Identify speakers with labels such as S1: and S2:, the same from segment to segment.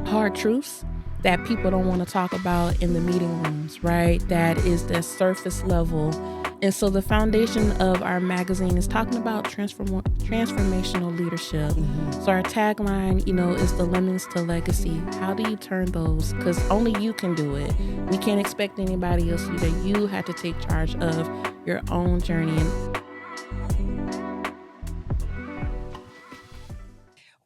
S1: hard truths that people don't want to talk about in the meeting rooms, right? That is the surface level. And so the foundation of our magazine is talking about transformational leadership. So our tagline, is the lemons to legacy. How do you turn those? Because only you can do it. We can't expect anybody else to do that. You have to take charge of your own journey.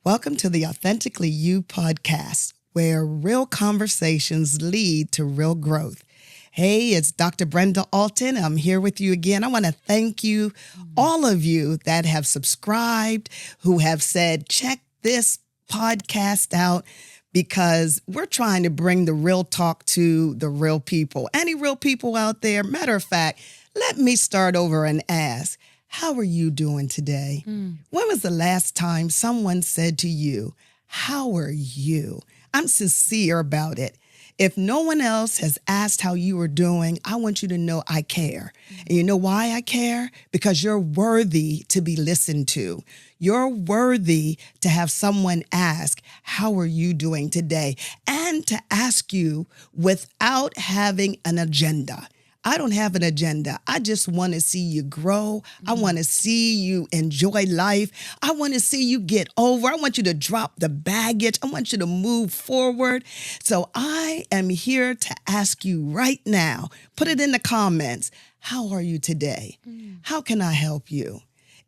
S2: Welcome to the Authentically You podcast, where real conversations lead to real growth. Hey, it's Dr. Brenda Alton. I'm here with you again. I want to thank you, all of you that have subscribed, who have said, check this podcast out, because we're trying to bring the real talk to the real people. Any real people out there? Matter of fact, let me start over and ask, how are you doing today? When was the last time someone said to you, how are you? I'm sincere about it. If no one else has asked how you are doing, I want you to know I care. And you know why I care? Because you're worthy to be listened to. You're worthy to have someone ask, how are you doing today? And to ask you without having an agenda. I don't have an agenda. I just want to see you grow. I want to see you enjoy life. I want to see you get over. I want you to drop the baggage. I want you to move forward. So I am here to ask you right now, put it in the comments. How are you today? How can I help you?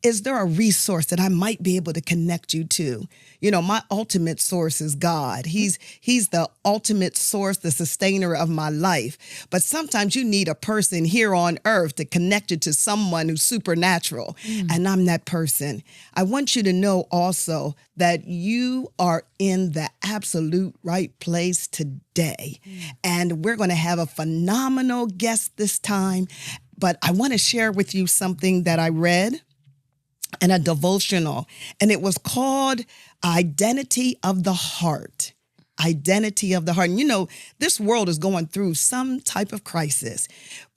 S2: Is there a resource that I might be able to connect you to? My ultimate source is God. He's the ultimate source, the sustainer of my life. But sometimes you need a person here on earth to connect you to someone who's supernatural. And I'm that person. I want you to know also that you are in the absolute right place today. And we're going to have a phenomenal guest this time. But I want to share with you something that I read in a devotional, and it was called Identity of the Heart. Identity of the heart. And this world is going through some type of crisis.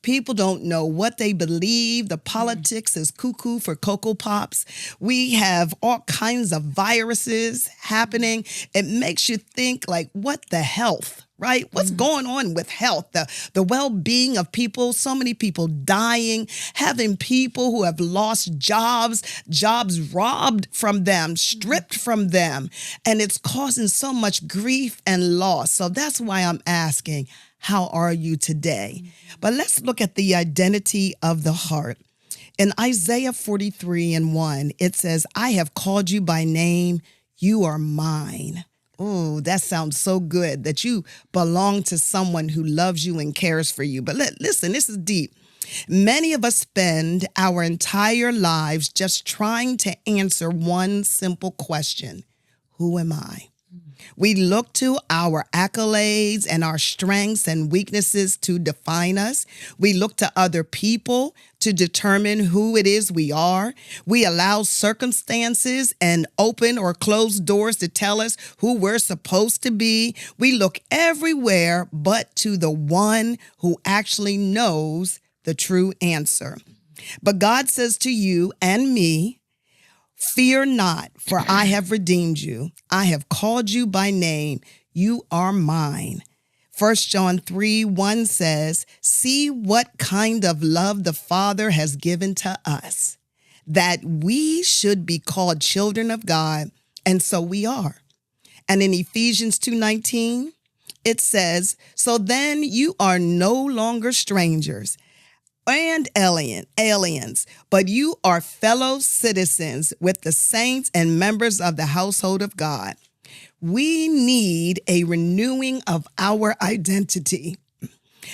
S2: People don't know what they believe. The politics is cuckoo for Cocoa Pops. We have all kinds of viruses happening. It makes you think like, what the health? Right? What's going on with health, the well-being of people, so many people dying, having people who have lost jobs robbed from them, stripped from them, and it's causing so much grief and loss. So that's why I'm asking, how are you today? But let's look at the identity of the heart. In Isaiah 43:1, it says, I have called you by name, you are mine. Oh, that sounds so good that you belong to someone who loves you and cares for you. But listen, this is deep. Many of us spend our entire lives just trying to answer one simple question. Who am I? We look to our accolades and our strengths and weaknesses to define us. We look to other people to determine who it is we are. We allow circumstances and open or closed doors to tell us who we're supposed to be. We look everywhere but to the one who actually knows the true answer. But God says to you and me, fear not, for I have redeemed you. I have called you by name. You are mine. 1 John 3:1 says, see what kind of love the Father has given to us, that we should be called children of God, and so we are. And in Ephesians 2:19, it says, so then you are no longer strangers and aliens, but you are fellow citizens with the saints and members of the household of God. We need a renewing of our identity.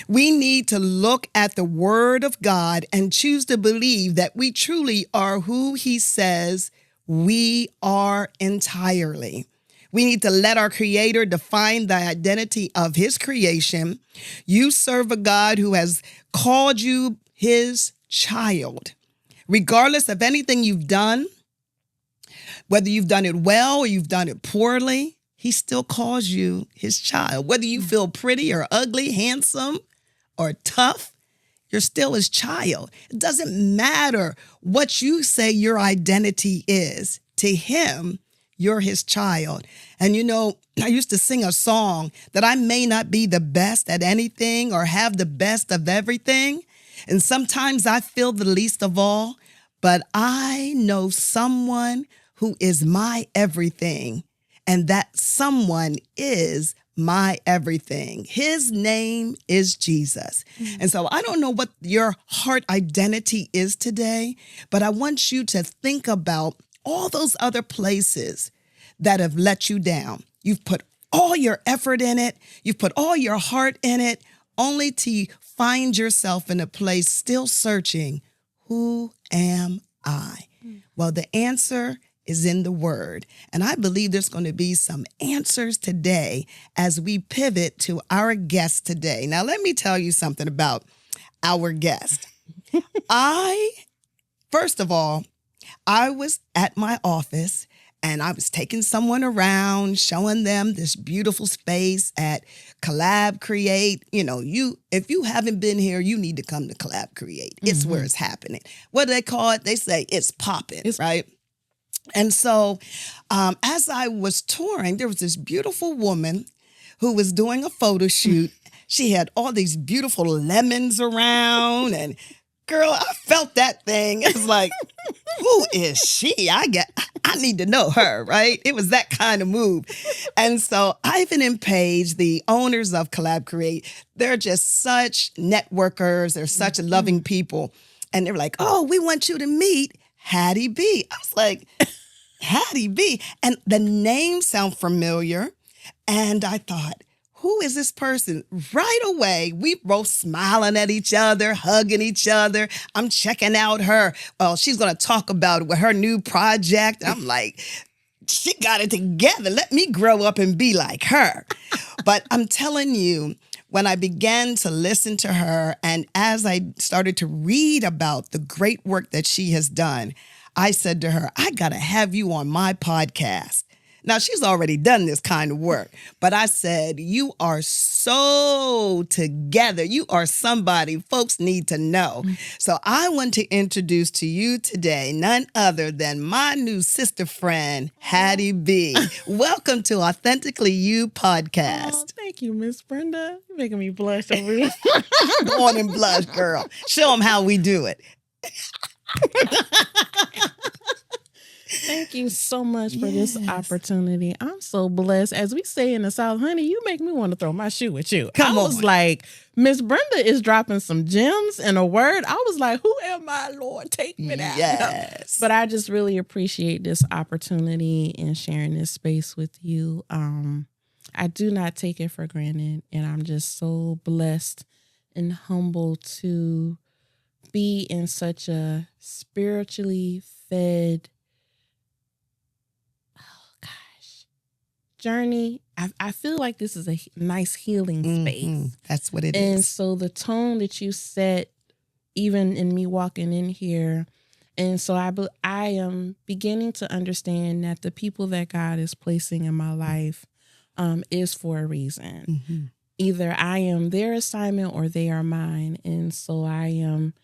S2: We need to look at the Word of God and choose to believe that we truly are who He says we are entirely. We need to let our Creator define the identity of His creation. You serve a God who has called you His child. Regardless of anything you've done, whether you've done it well or you've done it poorly, He still calls you His child. Whether you feel pretty or ugly, handsome or tough, you're still His child. It doesn't matter what you say your identity is. To Him, you're his child. And you know, I used to sing a song that I may not be the best at anything or have the best of everything. And sometimes I feel the least of all, but I know someone who is my everything. And that someone is my everything. His name is Jesus. And so I don't know what your heart identity is today, but I want you to think about all those other places that have let you down. You've put all your effort in it. You've put all your heart in it, only to find yourself in a place still searching, who am I? Well, the answer is in the word. And I believe there's going to be some answers today as we pivot to our guest today. Now, let me tell you something about our guest. First of all, I was at my office and I was taking someone around, showing them this beautiful space at Collab Create. You know, if you haven't been here, you need to come to Collab Create. It's where it's happening. What do they call it? They say it's popping, right? And so as I was touring, there was this beautiful woman who was doing a photo shoot. She had all these beautiful lemons around, and girl, I felt that thing. It was like, who is she? I need to know her, right? It was that kind of move. And so Ivan and Paige, the owners of Collab Create, they're just such networkers. They're such loving people. And they were like, oh, we want you to meet Hattie B. I was like, Hattie B. And the name sounded familiar. And I thought, who is this person? Right away, we both smiling at each other, hugging each other. I'm checking out her. Well, she's going to talk about her new project. I'm like, she got it together. Let me grow up and be like her. But I'm telling you, when I began to listen to her and as I started to read about the great work that she has done, I said to her, I got to have you on my podcast. Now, she's already done this kind of work, but I said, you are so together. You are somebody folks need to know. So I want to introduce to you today none other than my new sister friend, Hattie B. Welcome to Authentically You podcast.
S1: Oh, thank you, Miss Brenda. You're making me blush over here.
S2: Go on and blush, girl. Show them how we do it.
S1: Thank you so much for this opportunity. I'm so blessed. As we say in the South, honey, you make me want to throw my shoe at you. I was like, Miss Brenda is dropping some gems and a word. I was like, who am I, Lord? Take me down.
S2: Yes.
S1: But I just really appreciate this opportunity and sharing this space with you. I do not take it for granted. And I'm just so blessed and humbled to be in such a spiritually fed journey. I feel like this is a nice healing space.
S2: That's what it is.
S1: And so the tone that you set, even in me walking in here, and so I am beginning to understand that the people that God is placing in my life is for a reason. Either I am their assignment or they are mine. And so I am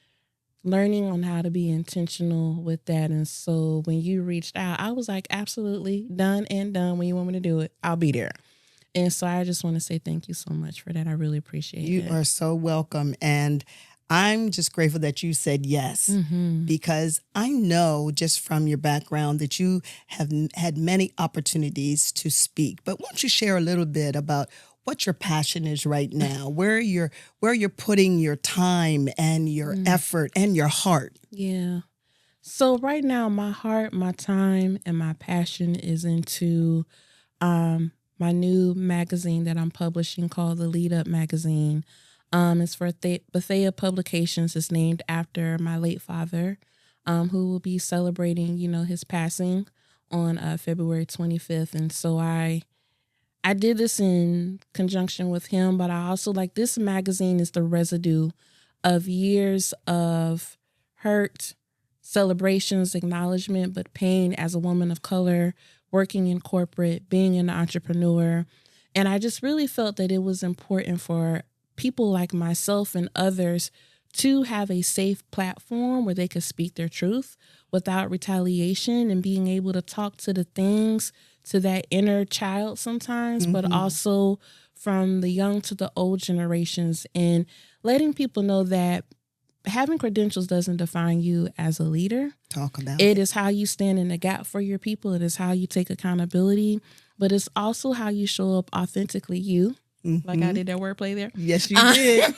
S1: learning on how to be intentional with that. And so when you reached out, I was like, absolutely, done and done. When you want me to do it, I'll be there. And so I just want to say thank you so much for that. I really appreciate it.
S2: You are so welcome. And I'm just grateful that you said yes, because I know just from your background that you have had many opportunities to speak. But why don't you share a little bit about what your passion is right now, where you're putting your time and your effort and your heart.
S1: Yeah. So right now, my heart, my time, and my passion is into my new magazine that I'm publishing called the Lead Up Magazine. It's for Bethea Publications. It's named after my late father, who will be celebrating, his passing on February 25th. And so I did this in conjunction with him, but I also this magazine is the residue of years of hurt, celebrations, acknowledgement, but pain as a woman of color, working in corporate, being an entrepreneur. And I just really felt that it was important for people like myself and others to have a safe platform where they could speak their truth without retaliation and being able to talk to the things, to that inner child sometimes, but also from the young to the old generations, and letting people know that having credentials doesn't define you as a leader.
S2: Talk about
S1: it. It is how you stand in the gap for your people. It is how you take accountability, but it's also how you show up authentically you. Like I did that wordplay there.
S2: Yes, you did.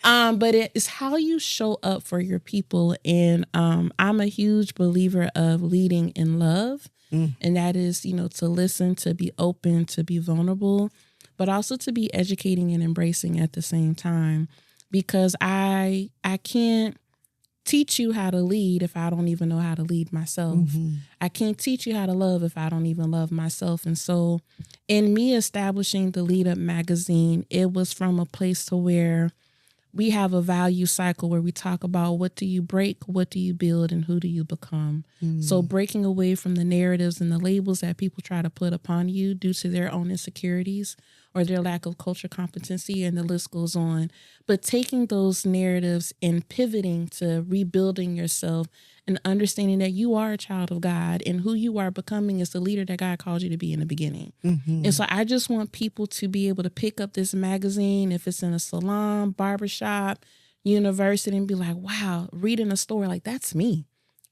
S1: But it is how you show up for your people. And I'm a huge believer of leading in love. And that is, to listen, to be open, to be vulnerable, but also to be educating and embracing at the same time. Because I can't teach you how to lead if I don't even know how to lead myself. I can't teach you how to love if I don't even love myself. And so in me establishing the Lead Up magazine, it was from a place to where we have a value cycle where we talk about what do you break, what do you build, and who do you become. So breaking away from the narratives and the labels that people try to put upon you due to their own insecurities or their lack of culture competency, and the list goes on. But taking those narratives and pivoting to rebuilding yourself and understanding that you are a child of God and who you are becoming is the leader that God called you to be in the beginning. And so I just want people to be able to pick up this magazine, if it's in a salon, barbershop, university, and be like, wow, reading a story, like that's me.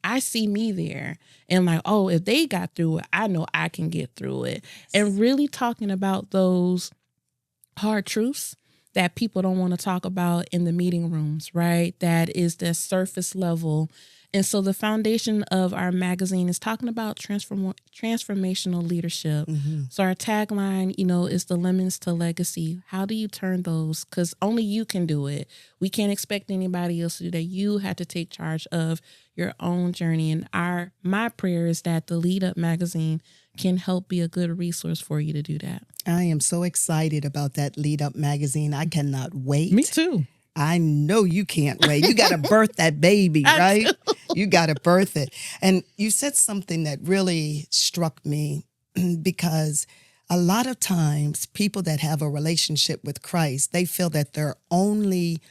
S1: I see me there, and like, oh, if they got through it, I know I can get through it. And really talking about those hard truths that people don't want to talk about in the meeting rooms, right? That is the surface level. And so the foundation of our magazine is talking about transformational leadership. So our tagline, is the lemons to legacy. How do you turn those? Because only you can do it. We can't expect anybody else to do that. You have to take charge of your own journey. And my prayer is that the Lead Up magazine can help be a good resource for you to do that.
S2: I am so excited about that Lead Up magazine. I cannot wait.
S1: Me too.
S2: I know you can't wait. You got to birth that baby, right? You got to birth it. And you said something that really struck me because a lot of times people that have a relationship with Christ, they feel that their only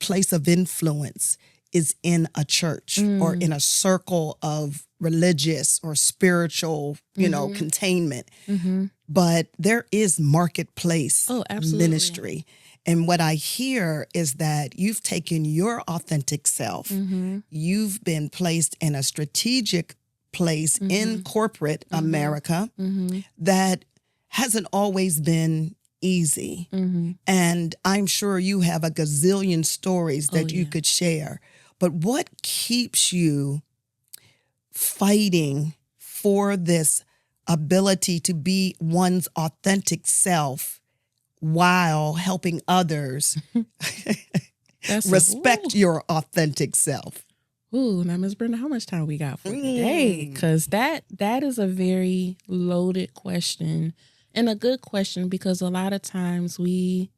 S2: place of influence is in a church or in a circle of religious or spiritual, containment. But there is marketplace ministry. And what I hear is that you've taken your authentic self. You've been placed in a strategic place in corporate America that hasn't always been easy. And I'm sure you have a gazillion stories that you could share. But what keeps you fighting for this ability to be one's authentic self while helping others respect your authentic self?
S1: Ooh, now Ms. Brenda, how much time we got for today? Because that is a very loaded question, and a good question, because a lot of times we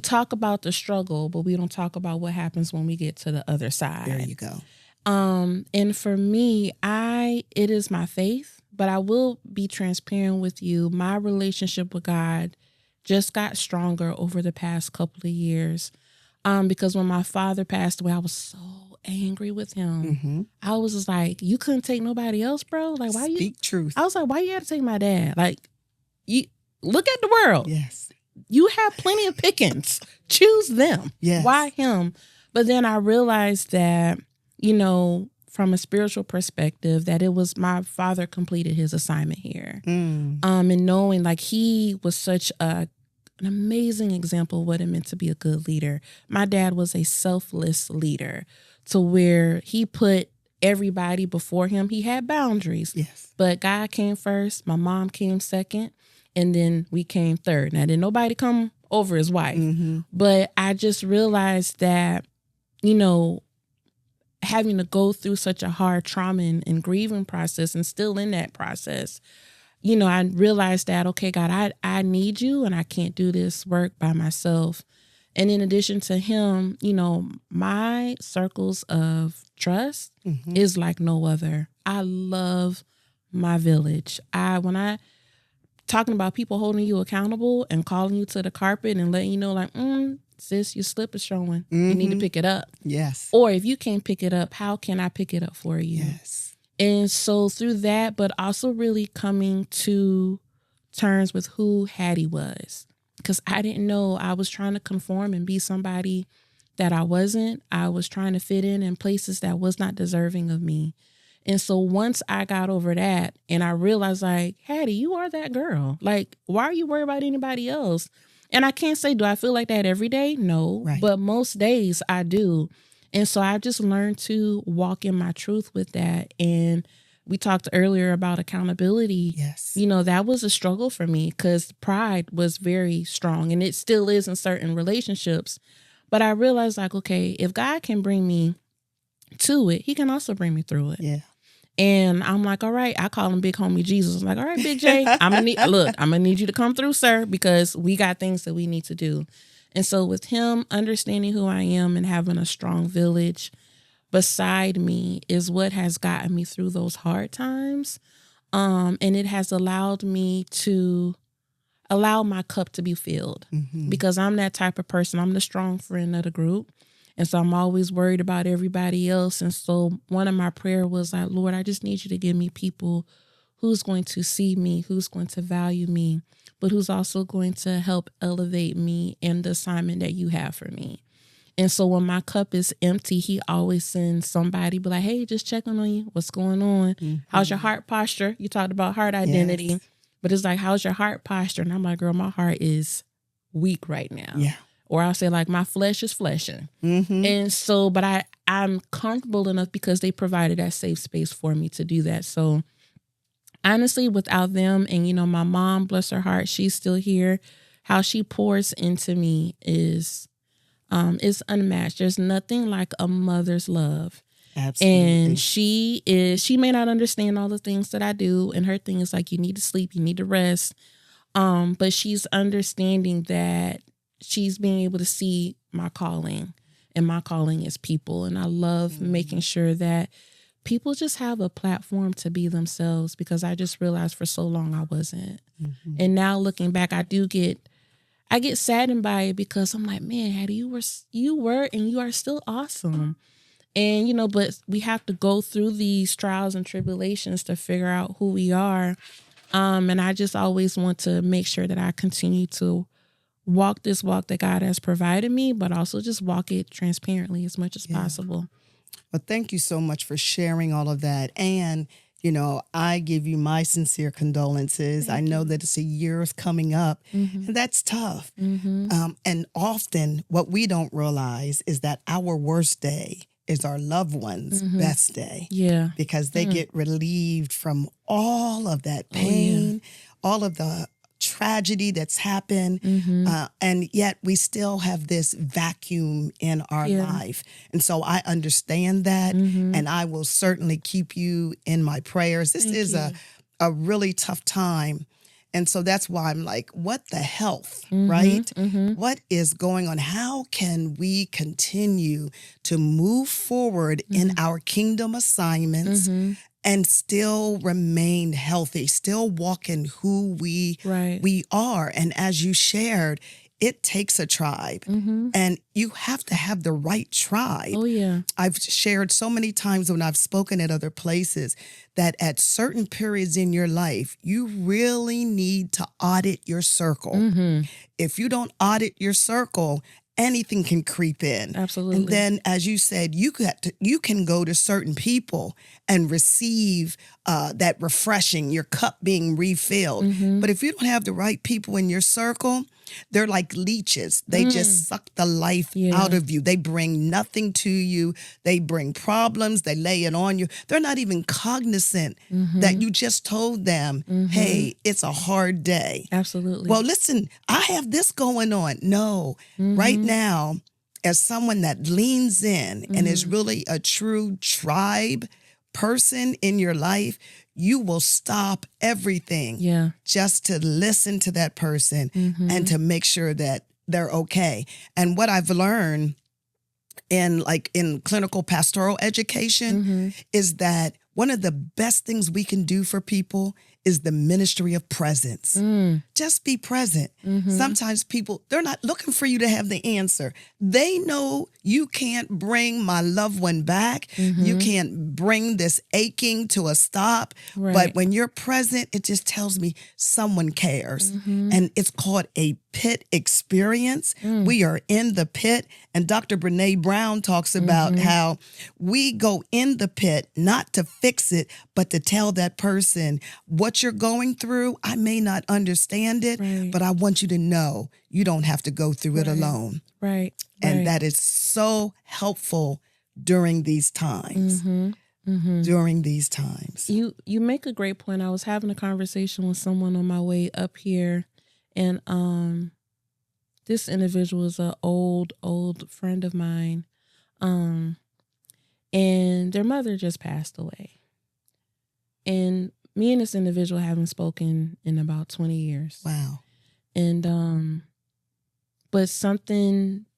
S1: talk about the struggle, but we don't talk about what happens when we get to the other side.
S2: There you go.
S1: And for me, it is my faith. But I will be transparent with you. My relationship with God just got stronger over the past couple of years. Because when my father passed away, I was so angry with him. I was just like, you couldn't take nobody else, bro? Like, why
S2: Speak truth.
S1: I was like, why you had to take my dad? Like, you look at the world.
S2: Yes.
S1: You have plenty of pickings. Choose them.
S2: Yes.
S1: Why him? But then I realized that, from a spiritual perspective, that it was my father completed his assignment here. And knowing like he was such an amazing example of what it meant to be a good leader. My dad was a selfless leader to where he put everybody before him. He had boundaries.
S2: Yes.
S1: But God came first. My mom came second. And then we came third. Now, didn't nobody come over his wife. But I just realized that, having to go through such a hard trauma and grieving process, and still in that process, I realized that, okay, God, I need you, and I can't do this work by myself. And in addition to him, my circles of trust is like no other. I love my village. When I talking about people holding you accountable and calling you to the carpet and letting you know, like, sis, your slip is showing. You need to pick it up.
S2: Yes.
S1: Or if you can't pick it up, how can I pick it up for you?
S2: Yes.
S1: And so through that, but also really coming to terms with who Hattie was. Because I didn't know, I was trying to conform and be somebody that I wasn't. I was trying to fit in places that was not deserving of me. And so once I got over that and I realized, like, Hattie, you are that girl. Like, why are you worried about anybody else? And I can't say, do I feel like that every day? No.
S2: Right.
S1: But most days I do. And so I just learned to walk in my truth with that. And we talked earlier about accountability.
S2: Yes.
S1: You know, that was a struggle for me because pride was very strong, and it still is in certain relationships. But I realized, like, okay, if God can bring me to it, he can also bring me through it.
S2: Yeah.
S1: And I'm like, all right, I call him Big Homie Jesus. I'm like, all right, Big J, I'm gonna need you to come through, sir, because we got things that we need to do. And so with him understanding who I am and having a strong village beside me is what has gotten me through those hard times. And it has allowed me to allow my cup to be filled because I'm that type of person. I'm the strong friend of the group. And so I'm always worried about everybody else. And so one of my prayer was like, Lord, I just need you to give me people who's going to see me, who's going to value me, but who's also going to help elevate me in the assignment that you have for me. And so when my cup is empty, he always sends somebody, be like, hey, just checking on you. What's going on? How's your heart posture? You talked about heart identity,
S2: Yes.
S1: but it's like, how's your heart posture? And I'm like, girl, my heart is weak right now.
S2: Yeah.
S1: Or I'll say, like, my flesh is fleshing. And so, but I'm comfortable enough because they provided that safe space for me to do that. So honestly, without them, and, you know, my mom, bless her heart, she's still here. How she pours into me is unmatched. There's nothing like a mother's love.
S2: Absolutely.
S1: And she may not understand all the things that I do. And her thing is like, you need to sleep, you need to rest. But she's understanding that she's being able to see my calling, and my calling is people. And I love making sure that people just have a platform to be themselves, because I just realized for so long I wasn't. And now looking back, I get saddened by it because I'm like, man, Hattie, you were, and you are still awesome. And, you know, but we have to go through these trials and tribulations to figure out who we are. And I just always want to make sure that I continue to walk this walk that God has provided me, but also just walk it transparently as much as possible.
S2: Well, thank you so much for sharing all of that. And, you know, I give you my sincere condolences. I know that it's a year coming up, and that's tough. And often what we don't realize is that our worst day is our loved one's best day.
S1: Yeah.
S2: Because they get relieved from all of that pain, all of the tragedy that's happened, and yet we still have this vacuum in our life. And so I understand that, and I will certainly keep you in my prayers. This is a really tough time. And so that's why I'm like, what the health, right? What is going on? How can we continue to move forward in our kingdom assignments and still remain healthy, still walk in who we are? And as you shared, it takes a tribe, and you have to have the right tribe.
S1: Oh, yeah.
S2: I've shared so many times when I've spoken at other places that at certain periods in your life, you really need to audit your circle. If you don't audit your circle, anything can creep in.
S1: Absolutely.
S2: And then, as you said, you can go to certain people and receive that refreshing, your cup being refilled. But if you don't have the right people in your circle, they're like leeches. They just suck the life out of you. They bring nothing to you. They bring problems. They lay it on you. They're not even cognizant that you just told them, hey, it's a hard day.
S1: Absolutely.
S2: Well, listen, I have this going on. No, right now, as someone that leans in and is really a true tribe person in your life, you will stop everything just to listen to that person and to make sure that they're okay. And what I've learned in clinical pastoral education is that one of the best things we can do for people is the ministry of presence. Just be present. Sometimes people, they're not looking for you to have the answer. They know you can't bring my loved one back. You can't bring this aching to a stop.
S1: Right.
S2: But when you're present, it just tells me someone cares. And it's called a pit experience. We are in the pit. And Dr. Brene Brown talks about how we go in the pit, not to fix it, but to tell that person what you're going through. I may not understand it, but I want you to know you don't have to go through it alone.
S1: Right.
S2: And that is so helpful during these times. During these times.
S1: You make a great point. I was having a conversation with someone on my way up here, and this individual is an old friend of mine, and their mother just passed away. And me and this individual haven't spoken in about 20 years.
S2: Wow.
S1: And but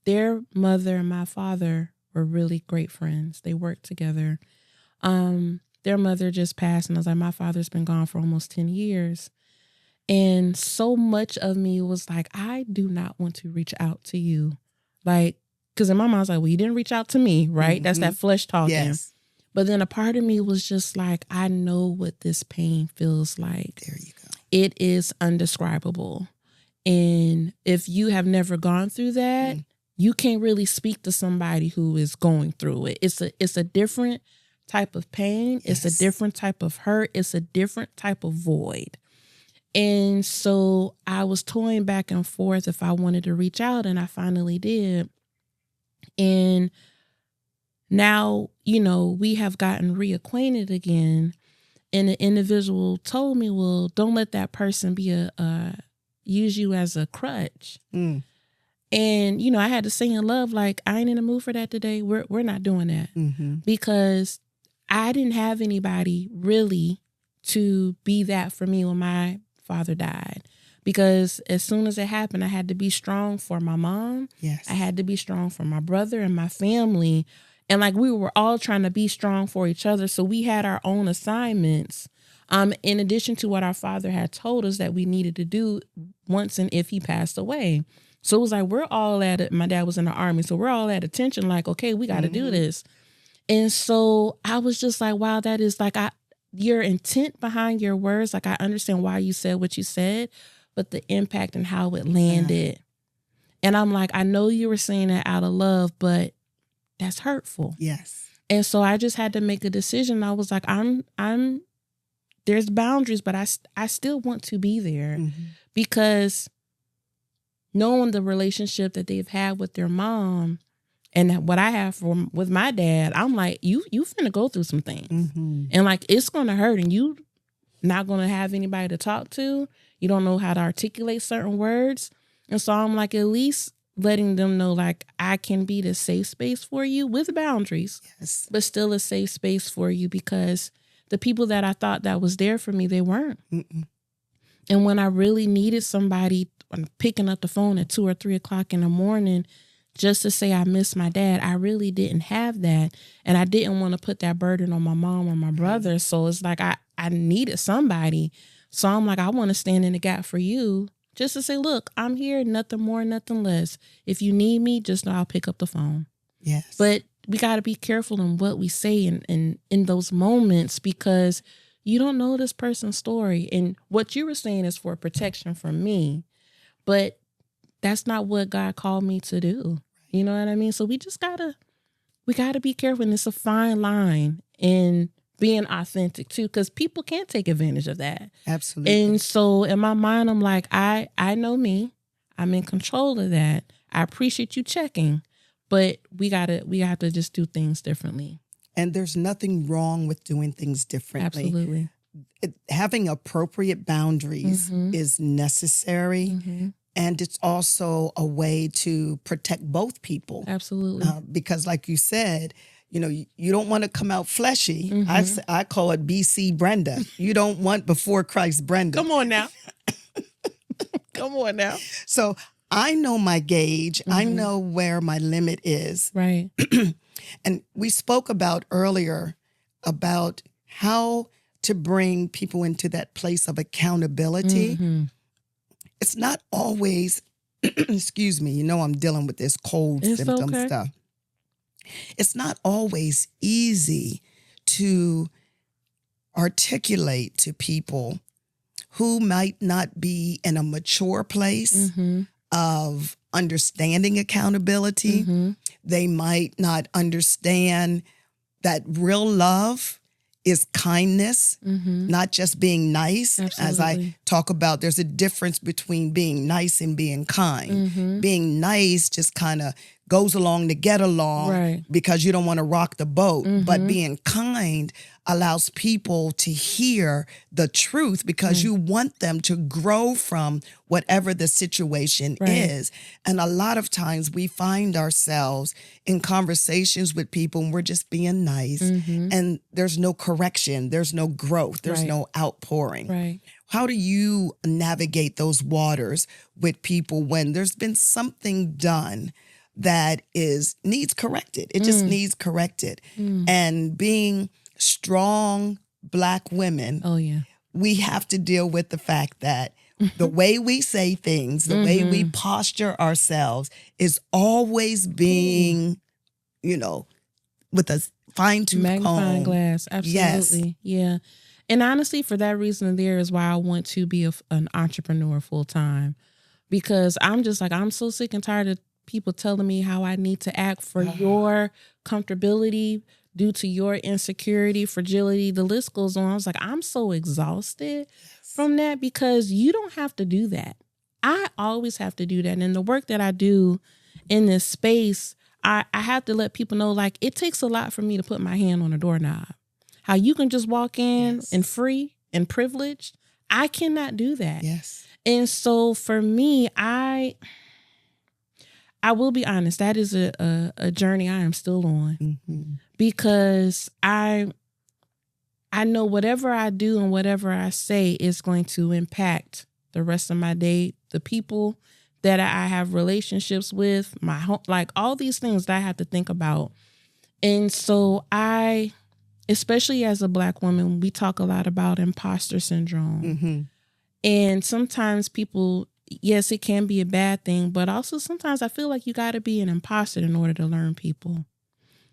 S1: their mother and my father were really great friends. They worked together. Their mother just passed, and I was like, my father's been gone for almost 10 years. And so much of me was like, I do not want to reach out to you. Like, because in my mind, I was like, well, you didn't reach out to me, right? That's that flesh talking.
S2: Yes.
S1: But then a part of me was just like, I know what this pain feels like.
S2: There you go.
S1: It is undescribable. And if you have never gone through that, you can't really speak to somebody who is going through it. It's a different type of pain. It's a different type of hurt. It's a different type of void. And so I was toying back and forth if I wanted to reach out, and I finally did. And now, we have gotten reacquainted again, and the individual told me, well, don't let that person be use you as a crutch. And, I had to say in love, like, I ain't in the mood for that today. We're not doing that because I didn't have anybody really to be that for me when my father died. Because as soon as it happened, I had to be strong for my mom.
S2: Yes.
S1: I had to be strong for my brother and my family. And like we were all trying to be strong for each other. So we had our own assignments. In addition to what our father had told us that we needed to do once and if he passed away. So it was like, we're all at it. My dad was in the Army. So we're all at attention like, okay, we got to do this. And so I was just like, wow, that is like your intent behind your words. Like, I understand why you said what you said, but the impact and how it landed. And I'm like, I know you were saying that out of love, but that's hurtful.
S2: Yes.
S1: And so I just had to make a decision. I was like, there's boundaries, but I still want to be there because knowing the relationship that they've had with their mom and what I have with my dad, I'm like, you finna go through some things. And like, it's going to hurt and you not going to have anybody to talk to. You don't know how to articulate certain words. And so I'm like, at least letting them know, like, I can be the safe space for you with boundaries, but still a safe space for you because the people that I thought that was there for me, they weren't. And when I really needed somebody, I'm picking up the phone at 2 or 3 o'clock in the morning just to say I miss my dad, I really didn't have that. And I didn't want to put that burden on my mom or my brother. So it's like I needed somebody. So I'm like, I want to stand in the gap for you just to say, look, I'm here, nothing more, nothing less. If you need me, just know I'll pick up the phone.
S2: Yes.
S1: But we got to be careful in what we say in those moments because you don't know this person's story. And what you were saying is for protection from me. But that's not what God called me to do. You know what I mean? So we gotta be careful. And it's a fine line in being authentic too, because people can't take advantage of that.
S2: Absolutely.
S1: And so in my mind, I'm like, I know me. I'm in control of that. I appreciate you checking, but we have to just do things differently.
S2: And there's nothing wrong with doing things differently.
S1: Absolutely.
S2: Having appropriate boundaries is necessary. And it's also a way to protect both people.
S1: Absolutely.
S2: Because like you said, you don't want to come out fleshy. I call it BC Brenda. You don't want before Christ Brenda.
S1: Come on now. Come on now.
S2: So I know my gauge. I know where my limit is.
S1: Right.
S2: And we spoke about earlier about how to bring people into that place of accountability.
S1: Mm-hmm.
S2: It's not always, excuse me, I'm dealing with this cold
S1: It's
S2: symptom
S1: okay.
S2: stuff. It's not always easy to articulate to people who might not be in a mature place
S1: Mm-hmm.
S2: of understanding accountability.
S1: Mm-hmm.
S2: They might not understand that real love is kindness,
S1: Mm-hmm.
S2: not just being nice. As I
S1: Absolutely.
S2: talk about, there's a difference between being nice and being kind.
S1: Mm-hmm.
S2: Being nice just kind of goes along to get along
S1: Right.
S2: because you don't want to rock the boat.
S1: Mm-hmm.
S2: But being kind allows people to hear the truth because you want them to grow from whatever the situation
S1: Right.
S2: is. And a lot of times we find ourselves in conversations with people and we're just being nice
S1: Mm-hmm.
S2: and there's no correction, there's no growth, there's
S1: Right.
S2: no outpouring.
S1: Right.
S2: How do you navigate those waters with people when there's been something done that needs corrected? It just needs corrected. And being strong Black women,
S1: Oh yeah.
S2: we have to deal with the fact that the way we say things, the way we posture ourselves is always being, with a fine-tooth
S1: Magnifying
S2: comb.
S1: glass. Absolutely. Yeah. And honestly, for that reason, there is why I want to be an entrepreneur full time, because I'm just like, I'm so sick and tired of people telling me how I need to act for your comfortability due to your insecurity, fragility. The list goes on. I was like, I'm so exhausted from that because you don't have to do that. I always have to do that. And the work that I do in this space, I have to let people know, like, it takes a lot for me to put my hand on a doorknob. How you can just walk in and free and privileged. I cannot do that.
S2: Yes.
S1: And so for me, I will be honest, that is a journey I am still on.
S2: Mm-hmm.
S1: Because I know whatever I do and whatever I say is going to impact the rest of my day, the people that I have relationships with, my home, like all these things that I have to think about. And so especially as a Black woman, we talk a lot about imposter syndrome.
S2: Mm-hmm.
S1: And sometimes people, yes, it can be a bad thing, but also sometimes I feel like you got to be an imposter in order to learn people.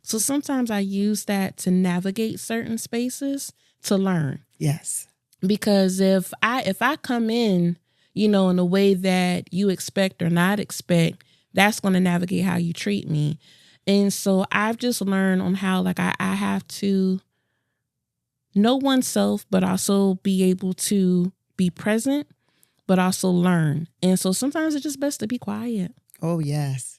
S1: So sometimes I use that to navigate certain spaces to learn.
S2: Yes.
S1: Because if I come in, in a way that you expect or not expect, that's going to navigate how you treat me. And so I've just learned on how, like, I have to know oneself, but also be able to be present, but also learn. And so sometimes it's just best to be quiet.
S2: Oh, yes.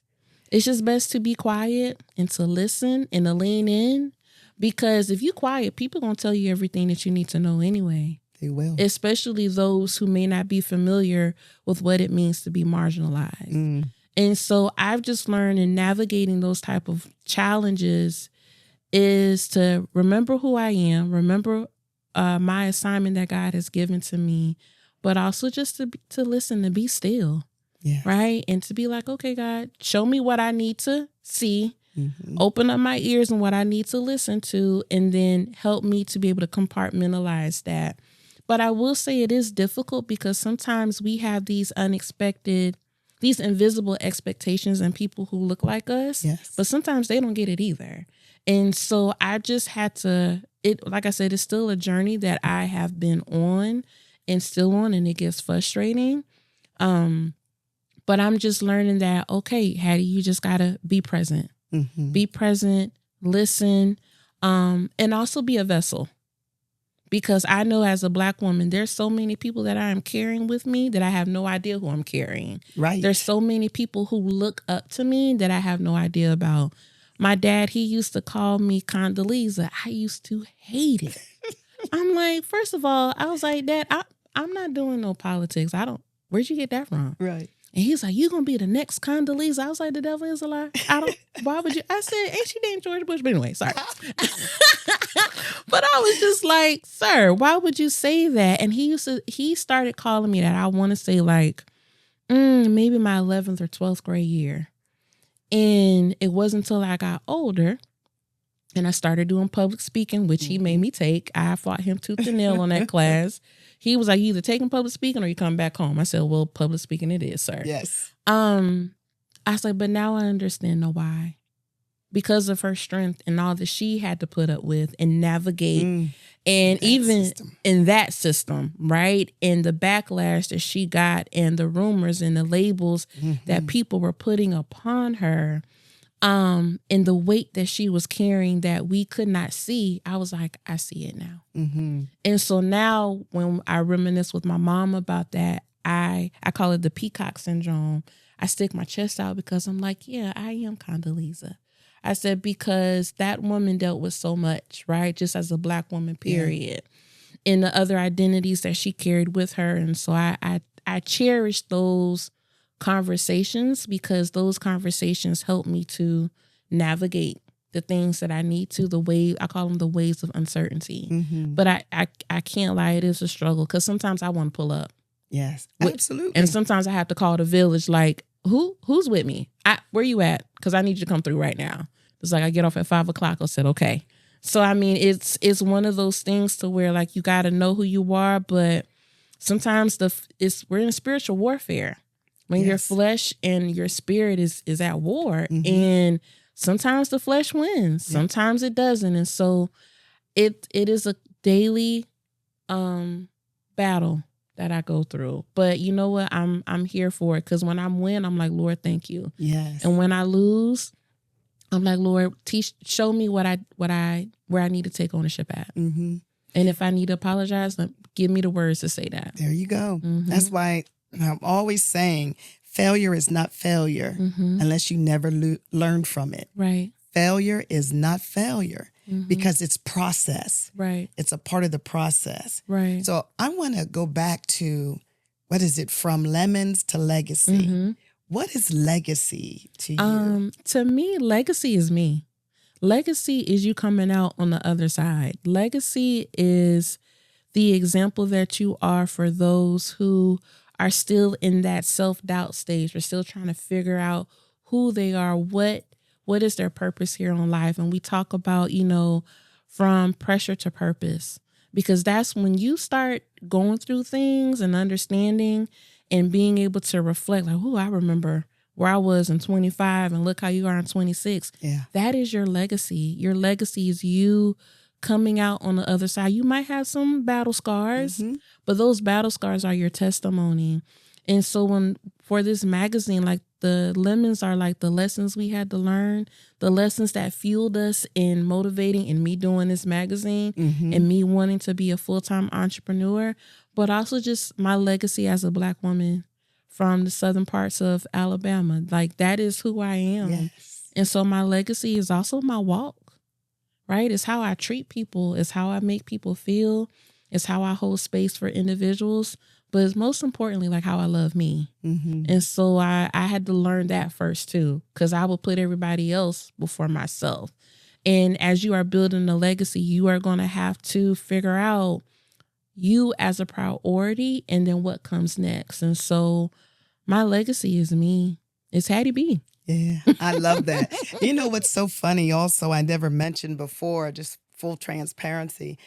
S1: It's just best to be quiet and to listen and to lean in, because if you're quiet, people are going to tell you everything that you need to know anyway.
S2: They will.
S1: Especially those who may not be familiar with what it means to be marginalized. And so I've just learned in navigating those type of challenges is to remember who I am, remember my assignment that God has given to me, but also just to listen, to be still.
S2: Yes.
S1: Right? And to be like, okay, God, show me what I need to see,
S2: open
S1: up my ears and what I need to listen to, and then help me to be able to compartmentalize that. But I will say it is difficult because sometimes we have these invisible expectations in people who look like us, but sometimes they don't get it either. And so I just had to, like I said, it's still a journey that I have been on and still on, and it gets frustrating. But I'm just learning that, okay, Hattie, you just got to be present. Be present, listen, and also be a vessel. Because I know as a Black woman, there's so many people that I am carrying with me that I have no idea who I'm carrying.
S2: Right.
S1: There's so many people who look up to me that I have no idea about. My dad, he used to call me Condoleezza. I used to hate it. I'm like, first of all, I was like, Dad, I'm not doing no politics. Where'd you get that from?
S2: Right.
S1: And he's like, you going to be the next Condoleezza. I was like, the devil is a lie. Why would you? I said, ain't she named George Bush? But anyway, sorry. But I was just like, sir, why would you say that? And he started calling me that. I want to say like, maybe my 11th or 12th grade year. And it wasn't until I got older And I started doing public speaking, which he made me take. I fought him tooth and nail on that class. He was like, you either taking public speaking or you come back home. I said, well, public speaking it is, sir.
S2: Yes.
S1: I was like, but now I understand the why. Because of her strength and all that she had to put up with and navigate. And even in that system, right? And the backlash that she got and the rumors and the labels that people were putting upon her. And the weight that she was carrying that we could not see, I was like, I see it now. And so now when I reminisce with my mom about that, I call it the peacock syndrome. I stick my chest out because I'm like, yeah, I am Condoleezza. I said, because that woman dealt with so much, right? Just as a Black woman, period. Yeah. And the other identities that she carried with her. And so I cherish those conversations because those conversations help me to navigate the things that I need to, I call them the waves of uncertainty. But I can't lie, it is a struggle because sometimes I want to pull up.
S2: Yes, absolutely.
S1: And sometimes I have to call the village like, who's with me? Where you at? Because I need you to come through right now. It's like I get off at 5:00. I said, okay. So, I mean, it's one of those things to where like you got to know who you are, but sometimes we're in spiritual warfare. When your flesh and your spirit is at war, and sometimes the flesh wins, sometimes it doesn't, and so it is a daily battle that I go through. But you know what? I'm here for it because when I win, I'm like, Lord, thank you.
S2: Yes.
S1: And when I lose, I'm like, Lord, show me where I need to take ownership at. And if I need to apologize, give me the words to say that.
S2: There you go. That's why I'm always saying failure is not failure unless you never learn from it.
S1: Right.
S2: Failure is not failure because it's process.
S1: Right.
S2: It's a part of the process.
S1: Right.
S2: So I want to go back to, what is it, from lemons to legacy? What is legacy to you?
S1: To me, legacy is me. Legacy is you coming out on the other side. Legacy is the example that you are for those who are still in that self-doubt stage. We're still trying to figure out who they are, what is their purpose here on life. And we talk about, from pressure to purpose, because that's when you start going through things and understanding and being able to reflect like, I remember where I was in 25 and look how you are in 26.
S2: Yeah.
S1: That is your legacy. Your legacy is you coming out on the other side. You might have some battle scars, but those battle scars are your testimony. And so for this magazine, like the lemons are like the lessons we had to learn, the lessons that fueled us in motivating and me doing this magazine and me wanting to be a full-time entrepreneur, but also just my legacy as a Black woman from the southern parts of Alabama. Like that is who I am.
S2: Yes.
S1: And so my legacy is also my walk. Right? It's how I treat people. It's how I make people feel. It's how I hold space for individuals. But it's most importantly, like how I love me. And so I had to learn that first too, because I would put everybody else before myself. And as you are building a legacy, you are going to have to figure out you as a priority and then what comes next. And so my legacy is me. It's Hattie B.
S2: Yeah, I love that. You know what's so funny also, I never mentioned before, just full transparency.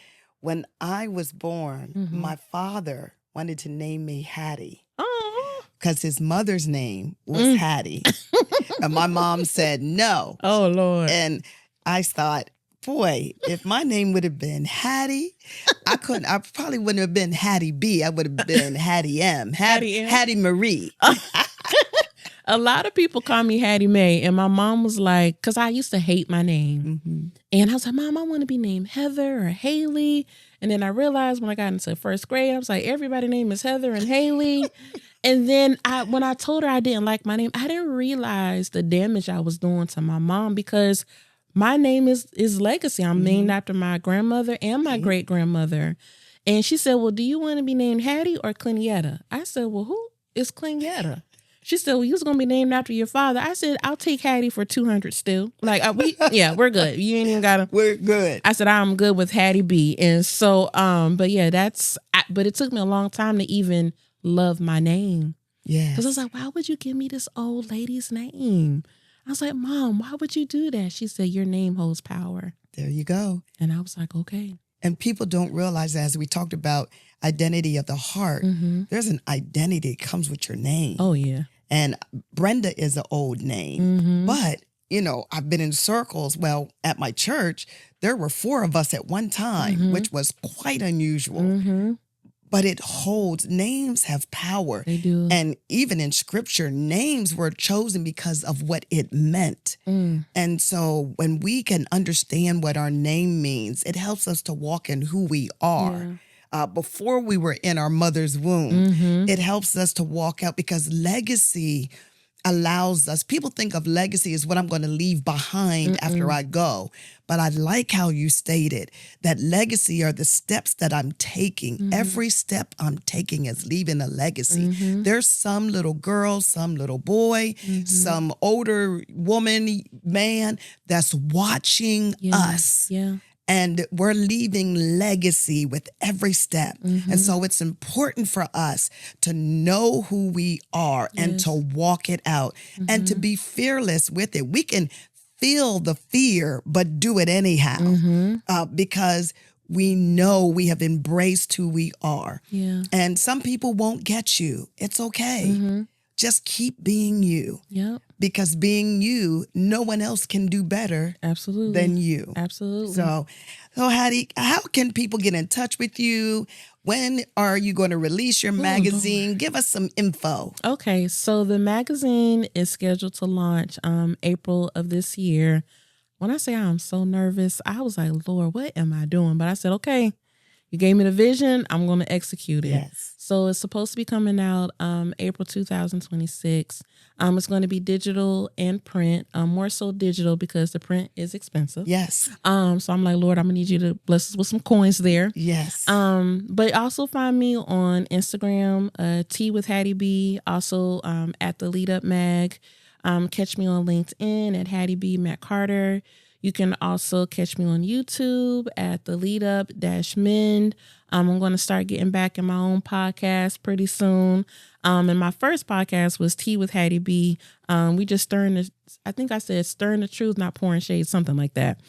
S2: When I was born, my father wanted to name me Hattie because his mother's name was Hattie. And my mom said no.
S1: Oh, Lord.
S2: And I thought, boy, if my name would have been Hattie, I probably wouldn't have been Hattie B. I would have been Hattie M. Hattie Marie.
S1: A lot of people call me Hattie Mae, and my mom was like, because I used to hate my name. And I was like, Mom, I want to be named Heather or Haley. And then I realized when I got into first grade, I was like, everybody's name is Heather and Haley. And then when I told her I didn't like my name, I didn't realize the damage I was doing to my mom because my name is legacy. I'm named after my grandmother and my great grandmother. And she said, well, do you want to be named Hattie or Clinietta? I said, well, who is Clinietta? She said, well, you was going to be named after your father. I said, I'll take Hattie for 200 still. Like, we're good. You ain't even got to.
S2: We're good.
S1: I said, I'm good with Hattie B. And so, but yeah, but it took me a long time to even love my name.
S2: Yeah.
S1: Because I was like, why would you give me this old lady's name? I was like, Mom, why would you do that? She said, your name holds power.
S2: There you go.
S1: And I was like, okay.
S2: And people don't realize, as we talked about identity of the heart, there's an identity that comes with your name.
S1: Oh, yeah.
S2: And Brenda is an old name. But, you know, I've been in circles. Well, at my church, there were 4 of us at one time, which was quite unusual. But it holds, names have power.
S1: They do.
S2: And even in scripture, names were chosen because of what it meant. And so when we can understand what our name means, it helps us to walk in who we are. Before we were in our mother's womb, it helps us to walk out, because legacy allows us, people think of legacy as what I'm going to leave behind after I go. But I like how you stated that legacy are the steps that I'm taking. Every step I'm taking is leaving a legacy. There's some little girl, some little boy, some older woman, man that's watching us. And we're leaving legacy with every step. And so it's important for us to know who we are and to walk it out and to be fearless with it. We can feel the fear, but do it anyhow, because we know we have embraced who we are. And some people won't get you. It's okay. Just keep being you. Because being you, no one else can do better than you. So Hattie, how can people get in touch with you? When are you going to release your magazine? Give us some info.
S1: Okay, so the magazine is scheduled to launch April of this year. When I say I'm so nervous, I was like, Lord, what am I doing? But I said, okay, you gave me the vision. I'm going to execute it. So it's supposed to be coming out April 2026. It's going to be digital and print, more so digital because the print is expensive. So I'm like, Lord, I'm going to need you to bless us with some coins there. But also find me on Instagram, Tea with Hattie B, also at the Lead Up Mag. Catch me on LinkedIn at Hattie B. Matt Carter. You can also catch me on YouTube at the Lead Up Mend. I'm going to start getting back in my own podcast pretty soon. And my first podcast was Tea with Hattie B. We just stirring the truth, not pouring shade, something like that.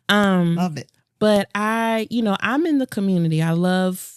S2: Love it.
S1: But I'm in the community. I love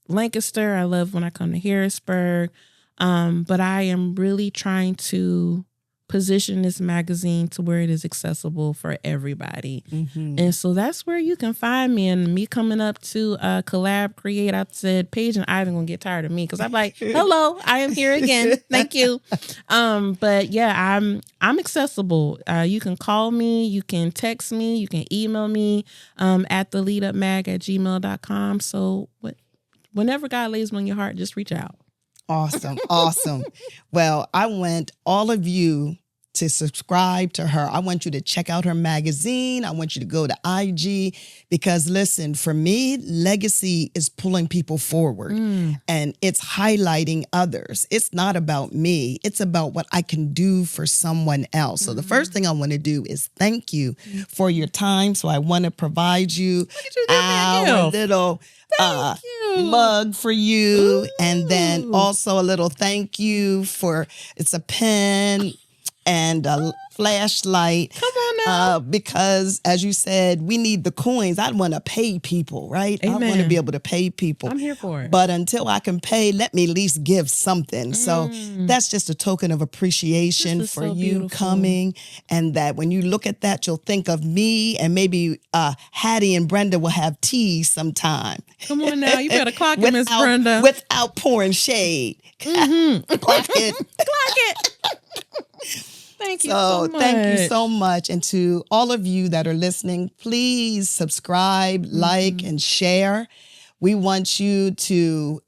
S1: Lancaster. I love when I come to Harrisburg. But I am really trying to position this magazine to where it is accessible for everybody. And so that's where you can find me. And me coming up to collab create, I said Paige and Ivan gonna get tired of me because I'm like, hello, I am here again. Thank you. But yeah, I'm accessible. You can call me, you can text me, you can email me at theleadupmag@gmail.com. So whenever God lays on your heart, just reach out.
S2: Awesome. Well, I want all of you to subscribe to her. I want you to check out her magazine. I want you to go to IG because listen, for me, legacy is pulling people forward and it's highlighting others. It's not about me. It's about what I can do for someone else. So the first thing I want to do is thank you for your time. So I want to provide you our little mug for you. Ooh. And then also a little thank you for, it's a pen and a flashlight. Come on now. Because as you said, we need the coins. I want to pay people, right? Amen. I want to be able to pay people.
S1: I'm here for it.
S2: But until I can pay, let me at least give something. So that's just a token of appreciation for you beautiful. Coming. And that when you look at that, you'll think of me and maybe Hattie and Brenda will have tea sometime.
S1: Come on now. You better clock it, Miss Brenda.
S2: Without pouring shade. Clock it.
S1: Clock it. Thank you so much.
S2: Thank you so much. And to all of you that are listening, please subscribe, like, and share. We want you to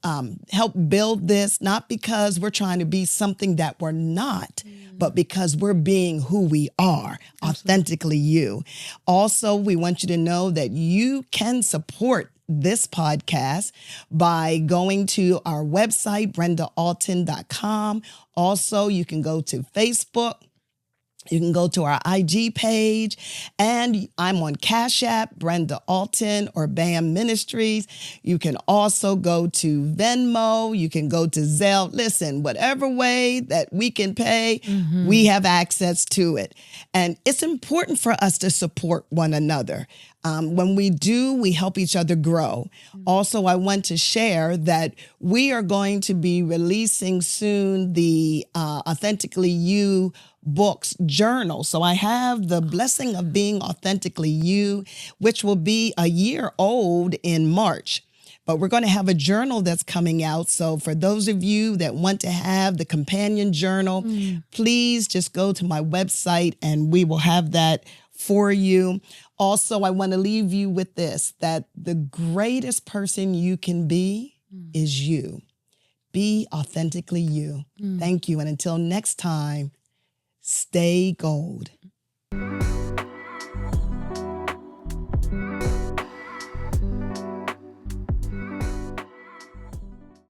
S2: help build this, not because we're trying to be something that we're not, but because we're being who we are, authentically you. Also, we want you to know that you can support this podcast by going to our website, brendaalton.com. Also, you can go to Facebook You can go to our IG page, and I'm on Cash App, Brenda Alton, or BAM Ministries. You can also go to Venmo. You can go to Zelle. Listen, whatever way that we can pay, we have access to it. And it's important for us to support one another. When we do, we help each other grow. Also, I want to share that we are going to be releasing soon the Authentically You books journal. So I have the Blessing of Being Authentically You, which will be a year old in March. But we're going to have a journal that's coming out. So for those of you that want to have the companion journal, please just go to my website and we will have that for you. Also, I want to leave you with this, that the greatest person you can be is you. Be authentically you. Thank you. And until next time, stay gold.